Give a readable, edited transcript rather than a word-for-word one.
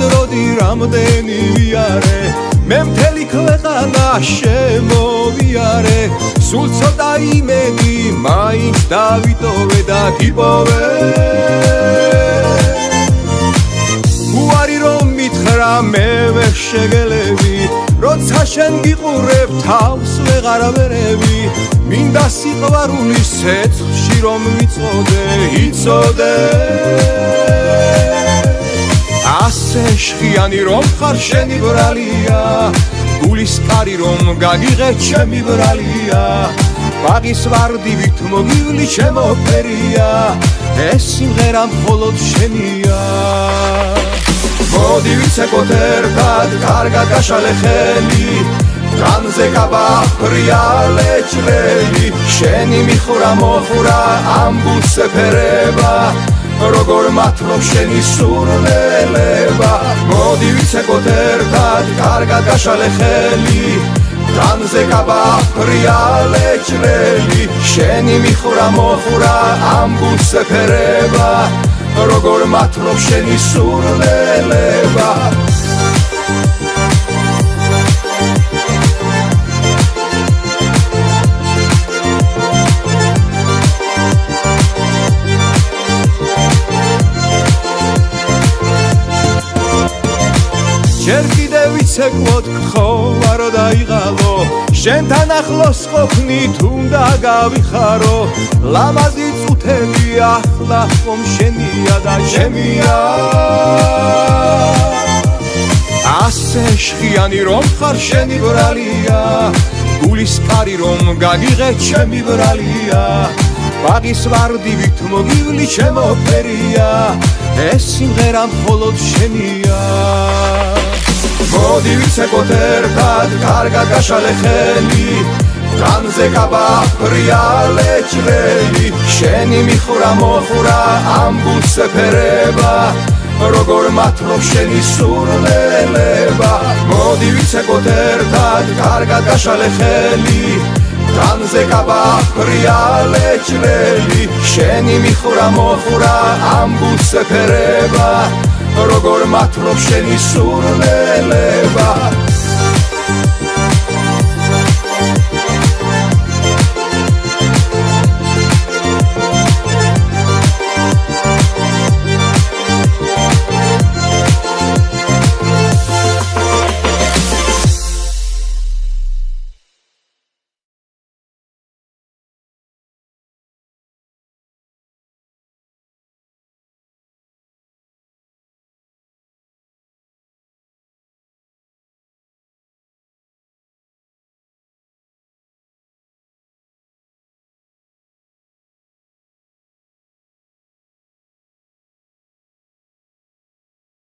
როდი რამდენი ვიარე მე მთელი ქვეყანა შემოვიარე სულ ცოტა იმედი მაინც დავიტოვე და გიპოვე უარი რომ მითხრა მე ვერ შეგელები როცა შენ გიყურებ თავს ვეღარ ვერევი მინდა სიყვარულის ცეცხლში რომ მიწოდე იცოდე ასე შხიანი რომ ხარ შენი ბრალია გულის კარი რომ გაგიღე ჩემი ბრალია ბაღის ვარდივით მოგივლი ჩემო ფერია ეს სიმღერა მხოლოდ შენია მოდი ვიცეკოთ ერთად კარგად გაშალე ხელი განზე გაბახრია ლეჩრელი შენი მიხურა მოხურა ამბულს ეფერება როგორ მათლობ შენი სურნელება მოდი ვიცეკოთ ერთად კარგად გაშალე ხელი განზე გაბახრია ლეჩრელი შენი მიხურა მოხურა ამბულს ეფერება როგორ მათლობ შენი სურნელება ჯერ კიდევ ვიცეკვოთ ხოვარო დაიღალო შენთან ახლოს ყოფნით უნდა გავიხარო ლამაზი წუთები ახლა ხომ შენია და ჩემია ასე შხიანი რომ ხარ შენი ბრალია გულის კარი რომ გაგიღე ჩემი ბრალია ბაღის ვარდივით მოგივლი ჩემო ფერია ეს სიმღერა მხოლოდ შენია მოდი ვიცეკოთ ერთად კარგად გაშალე ხელი განზე გაბახრია ლეჩრელი შენი მიხურა მოხურა ამბულს ეფერება როგორ მათლობ შენი სურნელება მოდი ვიცეკოთ ერთად კარგად გაშალე ხელი განზე გაბახრია ლეჩრელი შენი მიხურა მოხურა ამბულს ეფერება როგორ მათლობ შენი სურნელება